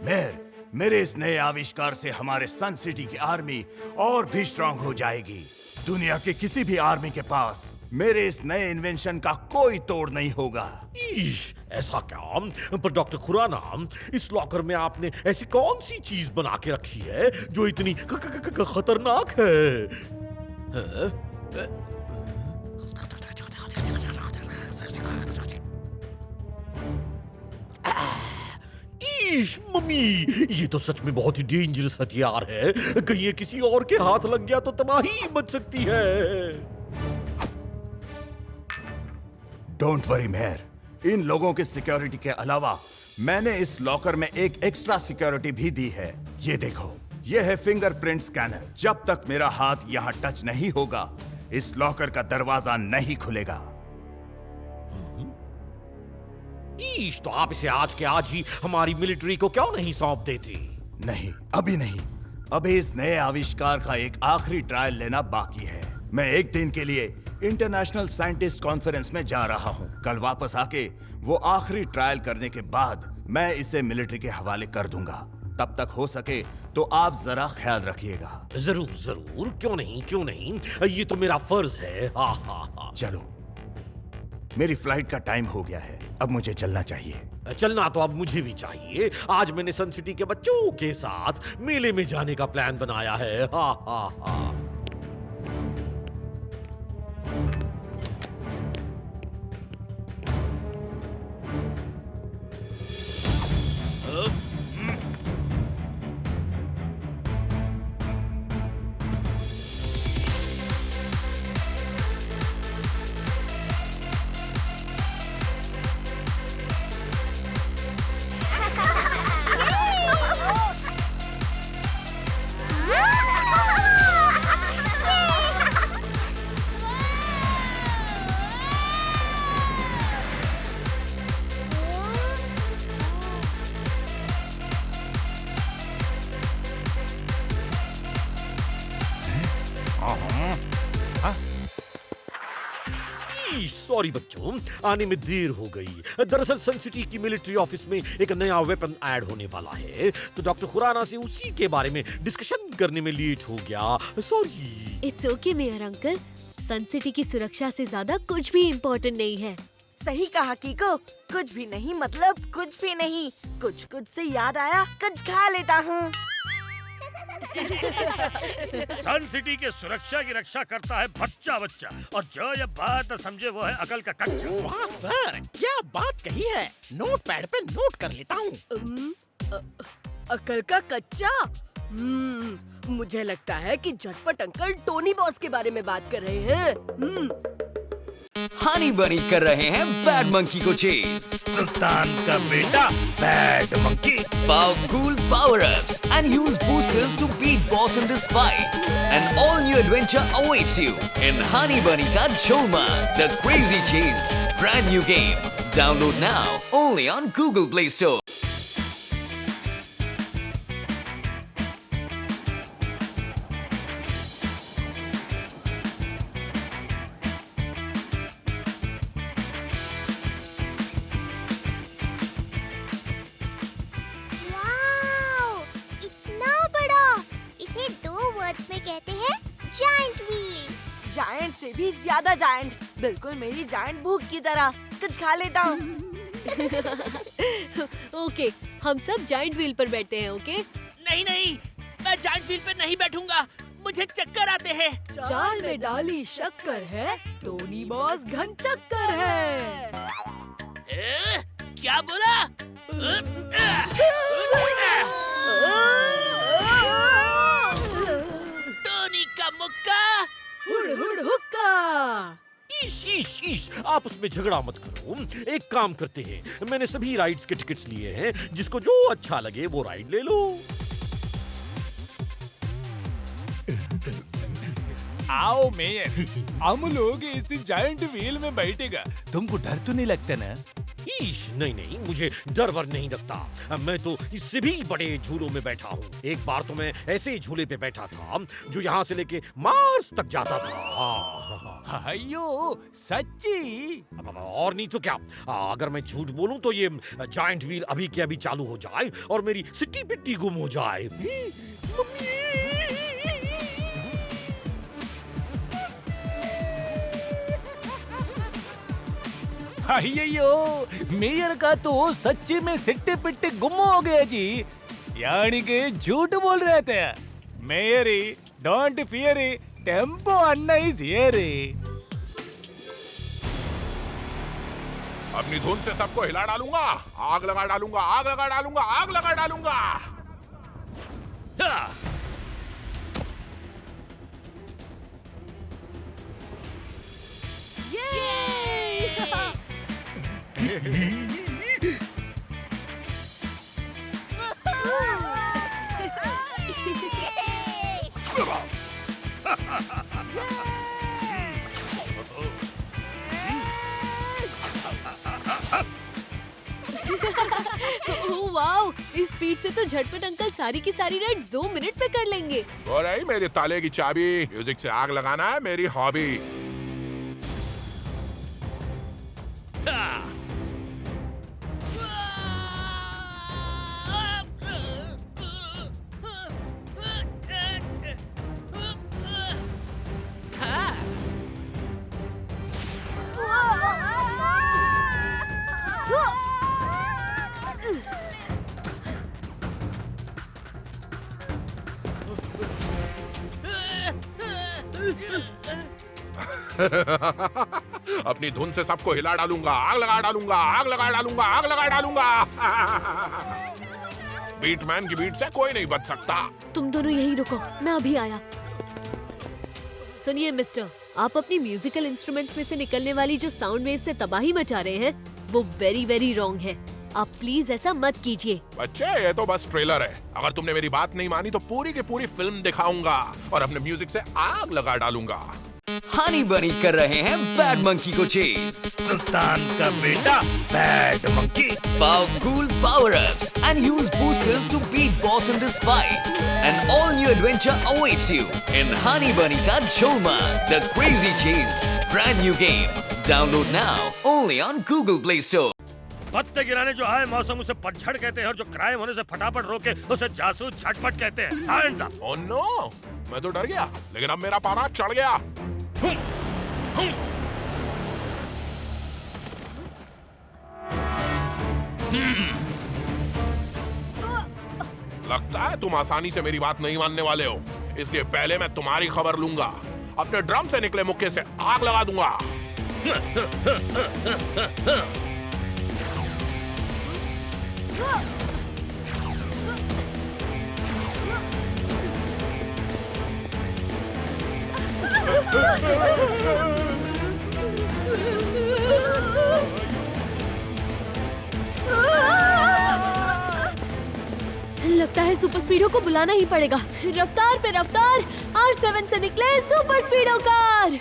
Mayor, मेरे इस नए आविष्कार से हमारे सन सिटी की आर्मी और भी स्ट्रांग हो जाएगी। दुनिया के किसी भी आर्मी के पास मेरे इस नए इन्वेंशन का कोई तोड़ नहीं होगा। ऐसा क्या? पर डॉक्टर खुराना, इस लॉकर में आपने ऐसी कौन सी चीज बना के रखी है जो इतनी खतरनाक है? मम्मी, ये तो सच में बहुत ही डेंजरस हथियार है। कहीं ये किसी और के हाथ लग गया तो तबाही मच सकती है। डोंट वरी मेयर, इन लोगों की सिक्योरिटी के अलावा मैंने इस लॉकर में एक एक्स्ट्रा सिक्योरिटी भी दी है। ये देखो, ये है फिंगरप्रिंट स्कैनर। जब तक मेरा हाथ यहाँ टच नहीं होगा, इस लॉकर का दरवाजा नहीं खुलेगा। तो आप इसे आज के आज ही हमारी मिलिट्री को क्यों नहीं सौंप देती? नहीं, अभी नहीं। अभी इस नए आविष्कार का एक आखिरी ट्रायल लेना बाकी है। मैं एक दिन के लिए इंटरनेशनल साइंटिस्ट कॉन्फ्रेंस में जा रहा हूँ। कल वापस आके वो आखिरी ट्रायल करने के बाद मैं इसे मिलिट्री के हवाले कर दूंगा। तब तक हो सके तो आप जरा ख्याल रखिएगा। जरूर जरूर, क्यों नहीं क्यों नहीं, ये तो मेरा फर्ज है। हा हा हा। चलो, मेरी फ्लाइट का टाइम हो गया है, अब मुझे चलना चाहिए। चलना तो अब मुझे भी चाहिए। आज मैंने सन सिटी के बच्चों के साथ मेले में जाने का प्लान बनाया है। हा हा हा। सॉरी बच्चों, आने में देर हो गई। दरअसल सन सिटी की मिलिट्री ऑफिस में एक नया वेपन ऐड होने वाला है, तो डॉक्टर खुराना से उसी के बारे में डिस्कशन करने में लेट हो गया। Sorry. It's okay mayor uncle, sun city की सुरक्षा से ज्यादा कुछ भी इम्पोर्टेंट नहीं है। सही कहा कीको, कुछ भी नहीं मतलब कुछ भी नहीं। कुछ कुछ से याद आया, कुछ खा लेता हूँ। सन सिटी के सुरक्षा की रक्षा करता है बच्चा बच्चा, और जो ये बात समझे वो है अकल का कच्चा। वाह सर, क्या बात कही है। नोट पैड पे नोट कर लेता हूँ। अकल का कच्चा। मुझे लगता है कि झटपट अंकल टोनी बॉस के बारे में बात कर रहे हैं। हनी बनी कर रहे हैं बैड मंकी को चेज। सुल्तान का बेटा bad monkey. Power power-ups and use boosters to beat boss in this fight. An all-new adventure awaits you in Honey Bunny Ka Jholma, the Crazy Chase. Brand new game. Download now only on Google Play Store. Wow, इतना बड़ा! इसे 2 words में कहते हैं giant wheel. Giant से भी ज्यादा giant, बिल्कुल मेरी जायंट भूख की तरह। कुछ खा लेता हूँ। ओके, हम सब जाइंट व्हील पर बैठते हैं। ओके? नहीं नहीं, मैं जायंट व्हील पे नहीं बैठूंगा, मुझे चक्कर आते हैं। चाल में डाली शक्कर है, टोनी बॉस घन चक्कर है। क्या बोला? टोनी का मुक्का। हुड़ हुड़ हुक्का। ईश, आपस में झगड़ा मत करो। एक काम करते हैं, मैंने सभी राइड्स के टिकट्स लिए हैं, जिसको जो अच्छा लगे वो राइड ले लो। आओ मेयर, हम लोग इस जायंट व्हील में बैठेगा। तुमको डर तो नहीं लगता ना? नहीं नहीं, मुझे डर वर नहीं लगता। मैं तो इससे भी बड़े झूलों में बैठा हूँ। एक बार तो मैं ऐसे झूले पे बैठा था जो यहाँ से लेके मार्स तक जाता था। अयो सच्ची? और नहीं तो क्या। अगर मैं झूठ बोलूं तो ये जायंट व्हील अभी के अभी चालू हो जाए और मेरी सिट्टी पिट्टी गुम हो जाए। अयो मेयर का तो सच्ची में सिट्टे पिट्टे गुम हो गया जी, यानी कि झूठ बोल रहे थे। मेयरी don't fear, tempo Anna is here. अपनी धुन से सबको हिला डालूंगा, आग लगा डालूंगा, आग लगा डालूंगा, आग लगा डालूंगा। ओह वाओ, इस स्पीड से तो झटपट अंकल सारी की सारी राइड्स 2 मिनट में कर लेंगे। और आई मेरे ताले की चाबी, म्यूजिक से आग लगाना है मेरी हॉबी। अपनी धुन से सबको हिला डालूंगा, आग लगा डालूंगा, आग लगा डालूंगा, आग लगा डालूंगा। बीटमैन की बीट से कोई नहीं बच सकता। तुम दोनों यहीं रुको, मैं अभी आया। सुनिए मिस्टर, आप अपनी म्यूजिकल इंस्ट्रूमेंट्स में से निकलने वाली जो साउंड वेव से तबाही मचा रहे हैं वो वेरी वेरी रॉन्ग है। आप प्लीज ऐसा मत कीजिए। बच्चे ये तो बस ट्रेलर है, अगर तुमने मेरी बात नहीं मानी तो पूरी की पूरी फिल्म दिखाऊंगा और अपने म्यूजिक से आग लगा डालूंगा। हनी बनी कर रहे हैं बैड मंकी को चेज। सुल्तान का बेटा bad monkey. Powerful power-ups and use boosters to beat boss in this fight. An all-new adventure awaits you in Honey Bunny Ka Jholma, The Crazy Chase. Brand new game. Download now only on Google Play Store. पत्ते गिराने जो आए मौसम उसे पतझड़ कहते हैं और जो क्राइम होने से फटाफट रोके उसे जासूस झटपट कहते हैं। Hands up! Oh no! मैं तो डर गया, लेकिन अब मेरा पारा चढ़ गया। लगता है तुम आसानी से मेरी बात नहीं मानने वाले हो, इसलिए पहले मैं तुम्हारी खबर लूंगा। अपने ड्रम से निकले मुक्के से आग लगा दूंगा। लगता है सुपर स्पीडो को बुलाना ही पड़ेगा। रफ्तार पे रफ्तार, R7 से निकले सुपर स्पीडो कार।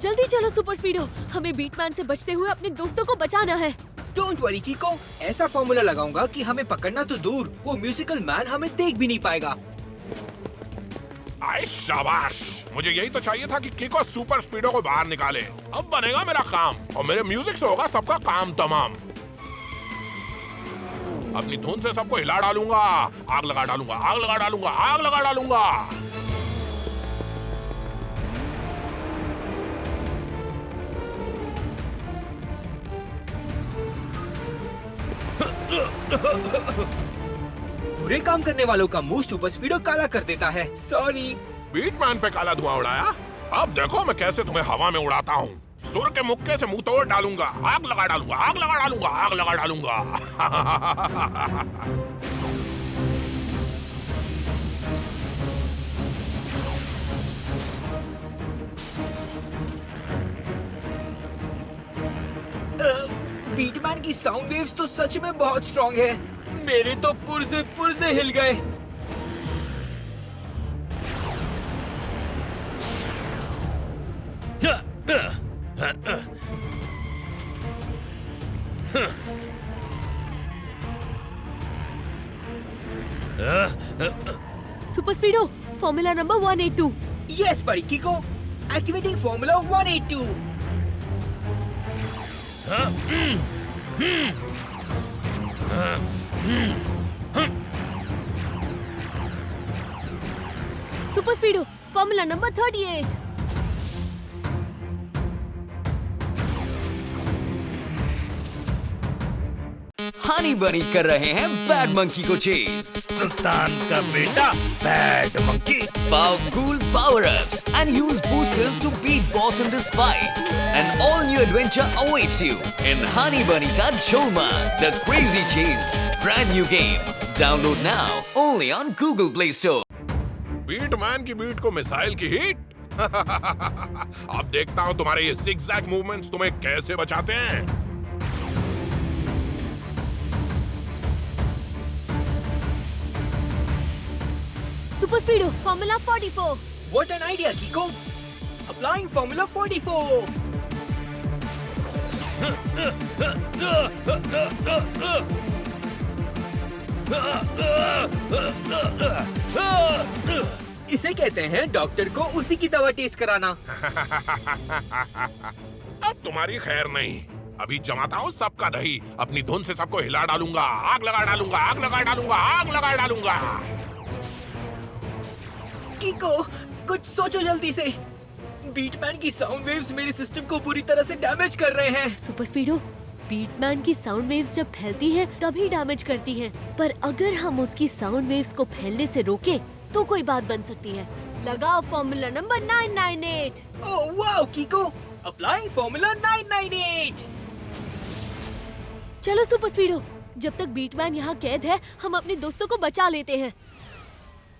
जल्दी चलो सुपर स्पीडो, हमें बीटमैन से बचते हुए अपने दोस्तों को बचाना है। डोंट वरी कीको, ऐसा फॉर्मूला लगाऊंगा कि हमें पकड़ना तो दूर, वो म्यूजिकल मैन हमें देख भी नहीं पाएगा। आए शाबाश, मुझे यही तो चाहिए था कि किको सुपर स्पीडो को बाहर निकाले। अब बनेगा मेरा काम और मेरे म्यूजिक से होगा सबका काम तमाम। अपनी धुन से सबको हिला डालूंगा, आग लगा डालूंगा, आग लगा डालूंगा, आग लगा डालूंगा। बुरे काम करने वालों का मुंह सुपर स्पीडो काला कर देता है। सॉरी। बीटमैन पे काला धुआं उड़ाया, अब देखो मैं कैसे तुम्हें हवा में उड़ाता हूँ। सुर के मुक्के से मुंह तोड़ डालूंगा, आग लगा डालूंगा, आग लगा डालूंगा, आग लगा डालूंगा। बीटमैन की साउंड वेव्स तो सच में बहुत स्ट्रॉन्ग है। मेरे तो पुर्जे हिल गए। Super speedo, formula number 182। Yes बड़ी किको, activating formula 182। Super speedo, formula number 38। Honey बनी कर रहे हैं बैड मंकी को चेज। सुल्तान का बेटा bad monkey. Powerful power-ups and use boosters to beat boss in this fight. An all-new adventure awaits you in Honey Bunny Ka Jholma, The Crazy Chase. Brand new game. Download now only on Google Play Store. बीटमैन की beat को missile की hit. अब देखता हूँ तुम्हारे ये zigzag movements तुम्हें कैसे बचाते हैं। Super speedo, formula 44। What an idea, Kiko! Applying Formula 44. इसे कहते हैं डॉक्टर को उसी की दवा टेस्ट कराना। अब तुम्हारी खैर नहीं, अभी जमाता हूँ सबका दही। अपनी धुन से सबको हिला डालूंगा, आग लगा डालूंगा, आग लगा डालूंगा, आग लगा डालूंगा। कीको, कुछ सोचो जल्दी से। बीटमैन की साउंड वेव्स मेरे सिस्टम को पूरी तरह से डैमेज कर रहे हैं। सुपर स्पीडो, बीटमैन की साउंड वेव्स जब फैलती हैं तभी डैमेज करती हैं, पर अगर हम उसकी साउंड वेव्स को फैलने से रोकें तो कोई बात बन सकती है। लगाओ formula number 998। Oh wow कीको, applying formula 998। चलो सुपर स्पीडो, जब तक बीटमैन यहाँ कैद है हम अपने दोस्तों को बचा लेते हैं।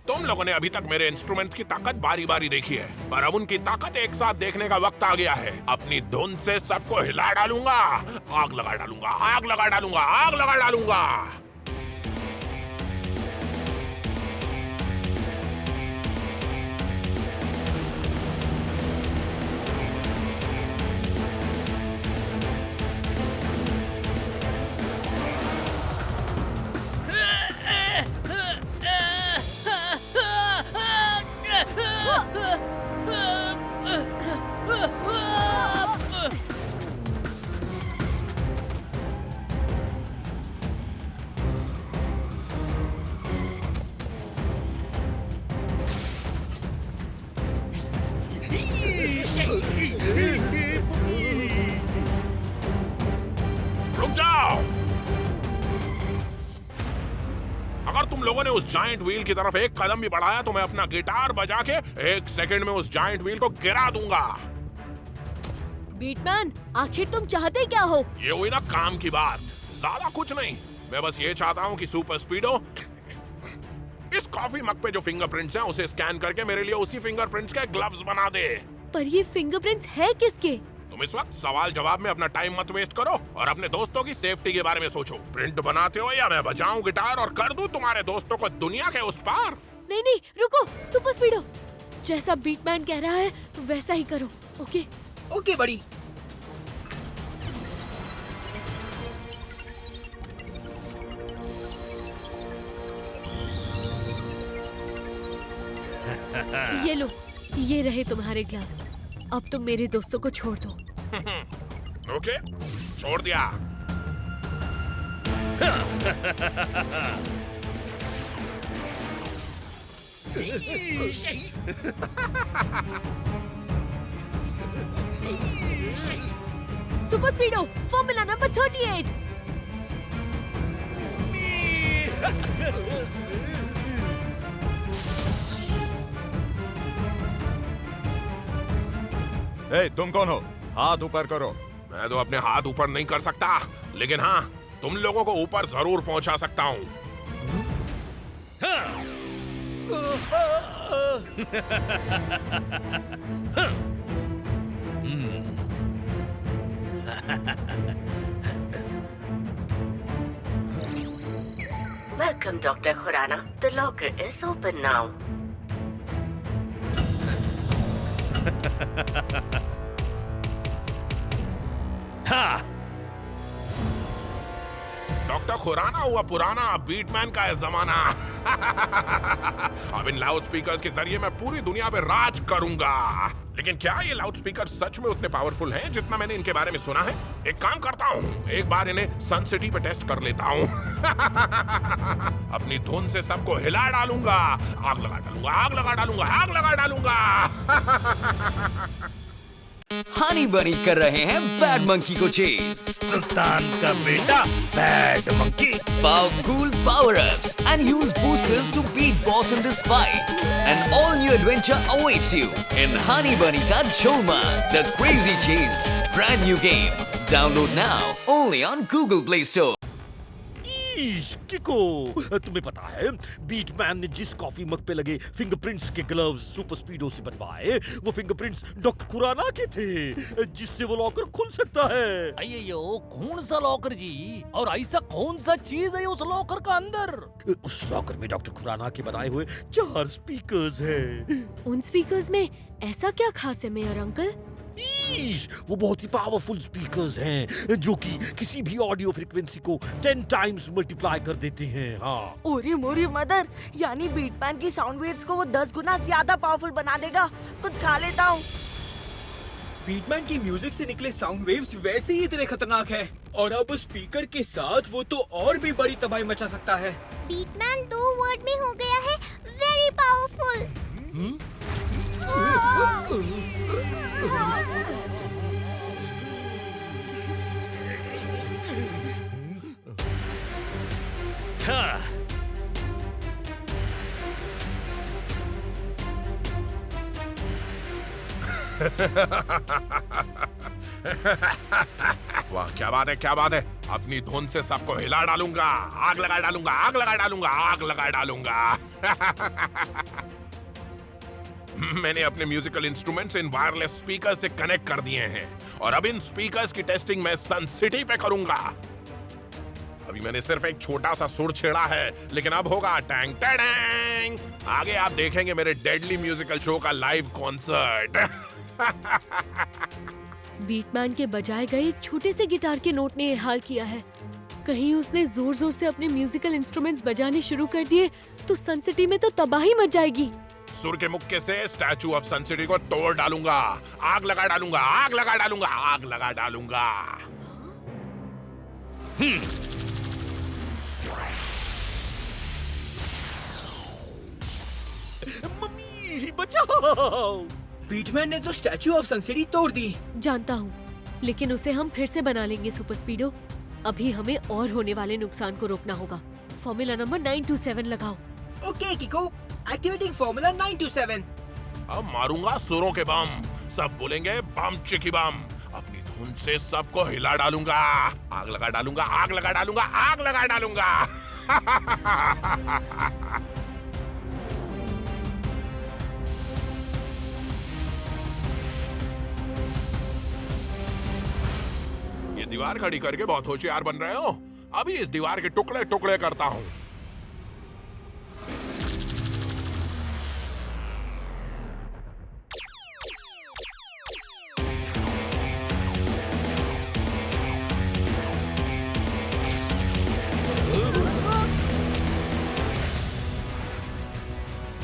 तुम लोगों ने अभी तक मेरे इंस्ट्रूमेंट्स की ताकत बारी बारी देखी है, पर अब उनकी ताकत एक साथ देखने का वक्त आ गया है। अपनी धुन से सबको हिला डालूंगा, आग लगा डालूंगा, आग लगा डालूंगा, आग लगा डालूंगा। रुक जाओ। अगर तुम लोगों ने उस जायंट व्हील की तरफ एक कदम भी बढ़ाया तो मैं अपना गिटार बजा के 1 सेकंड में उस जायंट व्हील को गिरा दूंगा। बीटमैन, आखिर तुम चाहते क्या हो? ये हुई ना काम की बात, ज्यादा कुछ नहीं। मैं बस ये चाहता हूँ कि सुपर स्पीडो इस कॉफी मग पे जो फिंगरप्रिंट्स हैं उसे स्कैन करके मेरे लिए उसी फिंगरप्रिंट्स के ग्लव्स बना दे। पर ये फिंगरप्रिंट्स है किसके? तुम इस वक्त सवाल जवाब में अपना टाइम मत वेस्ट करो और अपने दोस्तों की सेफ्टी के बारे में सोचो। प्रिंट बनाते हो या मैं बजाऊं गिटार और कर दूं तुम्हारे दोस्तों को दुनिया के उस पार? नहीं नहीं, रुको सुपर स्पीडो, जैसा बीटमैन कह रहा है वैसा ही करो। ओके ओके बड़ी। ये लो, ये रहे तुम्हारे ग्लव्स। अब तुम मेरे दोस्तों को छोड़ दो। ओके, छोड़ दिया। Super speedo, formula number 38। तुम कौन हो? हाथ ऊपर करो। मैं तो अपने हाथ ऊपर नहीं कर सकता, लेकिन हाँ, तुम लोगों को ऊपर जरूर पहुंचा सकता हूँ। Welcome, Dr. Khurana. The locker is open now. Doctor Khurana हुआ पुराना, बीटमैन का है जमाना। अब इन लाउड स्पीकर्स के जरिए मैं पूरी दुनिया पे राज करूंगा। लेकिन क्या ये लाउड स्पीकर सच में उतने पावरफुल हैं जितना मैंने इनके बारे में सुना है? एक काम करता हूँ, एक बार इन्हें सन सिटी पे टेस्ट कर लेता हूँ। अपनी धुन से सबको हिला डालूंगा, आग लगा डालूंगा, आग लगा डालूंगा, आग लगा डालूंगा। हनी बनी कर रहे हैं बैड मंकी को चेज। सुल्तान का बेटा bad monkey. Powerful power-ups and use boosters to beat boss in this fight. An all-new adventure awaits you in Honey Bunny Ka Jholma, The Crazy Chase. Brand new game. Download now only on Google Play Store. किको, तुम्हें पता है बीटमैन ने जिस coffee mug पे लगे fingerprints के gloves super स्पीडो से बनवाए, वो फिंगरप्रिंट्स डॉक्टर खुराना के थे, जिससे वो लॉकर खुल सकता है। अयो कौन सा लॉकर जी? और ऐसा कौन सा चीज है उस लॉकर का अंदर? उस लॉकर में डॉक्टर खुराना के बनाए हुए 4 स्पीकर्स हैं। उन स्पीकर्स में ऐसा क्या खास है मेयर अंकल? वो बहुत ही पावरफुल स्पीकर्स हैं जो कि किसी भी ऑडियो फ्रीक्वेंसी को 10 टाइम्स मल्टीप्लाई कर देते हैं। हाँ। ओरी मोरी मदर, यानी बीटमैन की साउंड वेव्स को वो 10 गुना ज्यादा पावरफुल बना देगा। कुछ खा लेता हूँ। बीटमैन की म्यूजिक से निकले साउंड वेव्स वैसे ही इतने खतरनाक हैं, और अब स्पीकर के साथ वो तो और भी बड़ी तबाही मचा सकता है। बीटमैन 2 वर्ड में हो गया है, वेरी पावरफुल। वाह, क्या बात है, क्या बात है। अपनी धुन से सबको हिला डालूंगा, आग लगा डालूंगा, आग लगा डालूंगा, आग लगा डालूंगा। मैंने अपने musical instruments in wireless speaker से कनेक्ट कर दिए हैं, और अब इन स्पीकर्स की टेस्टिंग मैं सन सिटी पे करूंगा। अभी मैंने सिर्फ एक छोटा सा सुर छेड़ा है, लेकिन अब होगा टैंग टैंग। आगे आप देखेंगे मेरे डेडली म्यूजिकल शो का लाइव कॉन्सर्ट। बीटमैन के बजाए गए एक छोटे से गिटार के नोट ने ये हाल किया है। कहीं उसने जोर जोर से अपने म्यूजिकल इंस्ट्रूमेंट्स बजाने शुरू कर दिए तो सन सिटी में तो तबाही मच जाएगी। सुर के मुक्के से स्टैचू ऑफ सन सिटी को तोड़ डालूंगा, आग लगा डालूंगा, आग लगा डालूंगा, आग लगा डालूंगा। मम्मी बचाओ! बीटमैन ने तो स्टैचू ऑफ सन सिटी तोड़ दी। जानता हूँ, लेकिन उसे हम फिर से बना लेंगे सुपर स्पीडो। अभी हमें और होने वाले नुकसान को रोकना होगा। फॉर्मूला नंबर 927 लगाओ। Okay किको, activating formula 927। अब मारूंगा सुरों के बम, सब बोलेंगे बम चिकी बम। अपनी धुन से सबको हिला डालूंगा, आग लगा डालूंगा, आग लगा डालूंगा, आग लगा डालूंगा। ये दीवार खड़ी करके बहुत होशियार बन रहे हो। अभी इस दीवार के टुकड़े टुकड़े करता हूँ।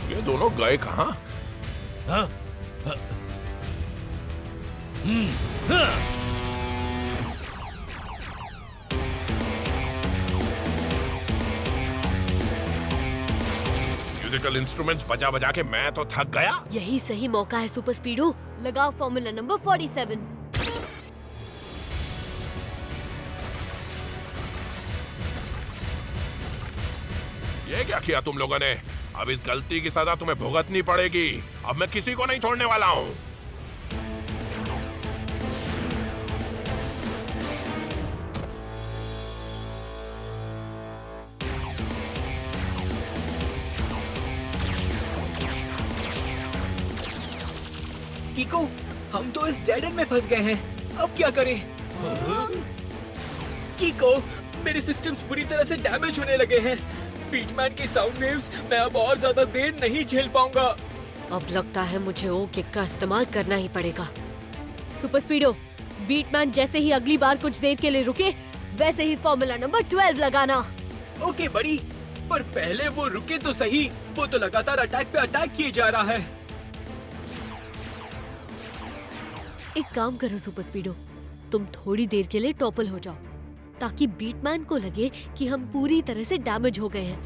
ये दोनों गए कहाँ? म्यूजिकल इंस्ट्रूमेंट्स बजा बजा के मैं तो थक गया। यही सही मौका है सुपर स्पीडो। लगाओ फॉर्मूला नंबर 47। ये क्या किया तुम लोगों ने? अब इस गलती की सजा तुम्हें भुगतनी पड़ेगी। अब मैं किसी को नहीं छोड़ने वाला हूँ। कीको, हम तो इस डेड एंड में फंस गए हैं। अब क्या करें? कीको, मेरे सिस्टम्स बुरी तरह से डैमेज होने लगे हैं। बीटमैन की साउंड वेव्स मैं अब और ज्यादा देर नहीं झेल पाऊंगा। अब लगता है मुझे ओ किक का इस्तेमाल करना ही पड़ेगा। सुपर स्पीडो, बीटमैन जैसे ही अगली बार कुछ देर के लिए रुके, वैसे ही फॉर्मूला नंबर 12 लगाना। ओके बड़ी, पर पहले वो रुके तो सही। वो तो लगातार अटैक पे अटैक किए जा रहा है। एक काम करो सुपर स्पीडो, तुम थोड़ी देर के लिए टॉपल हो जाओ, ताकि बीटमैन को लगे कि हम पूरी तरह से डैमेज हो गए हैं।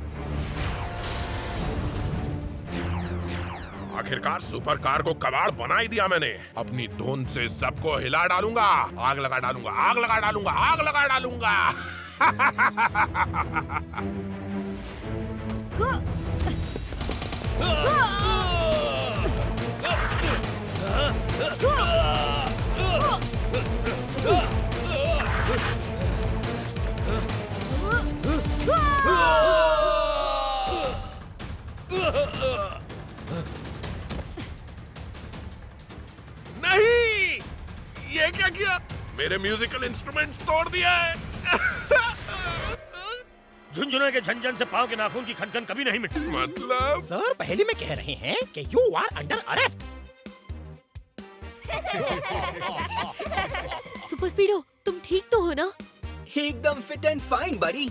आखिरकार सुपर कार को कबाड़ बना ही दिया मैंने। अपनी धुन से सबको हिला डालूंगा, आग लगा डालूंगा, आग लगा डालूंगा, आग लगा डालूंगा। नहीं, ये क्या किया? मेरे म्यूजिकल इंस्ट्रूमेंट्स तोड़ दिया है। झुनझुने के झंझन से पाँव के नाखून की खनखन कभी नहीं मिटती। मतलब? सर पहले में कह रहे हैं कि you are under arrest. Super speedo, तुम ठीक तो हो ना? एकदम फिट एंड फाइन बड़ी।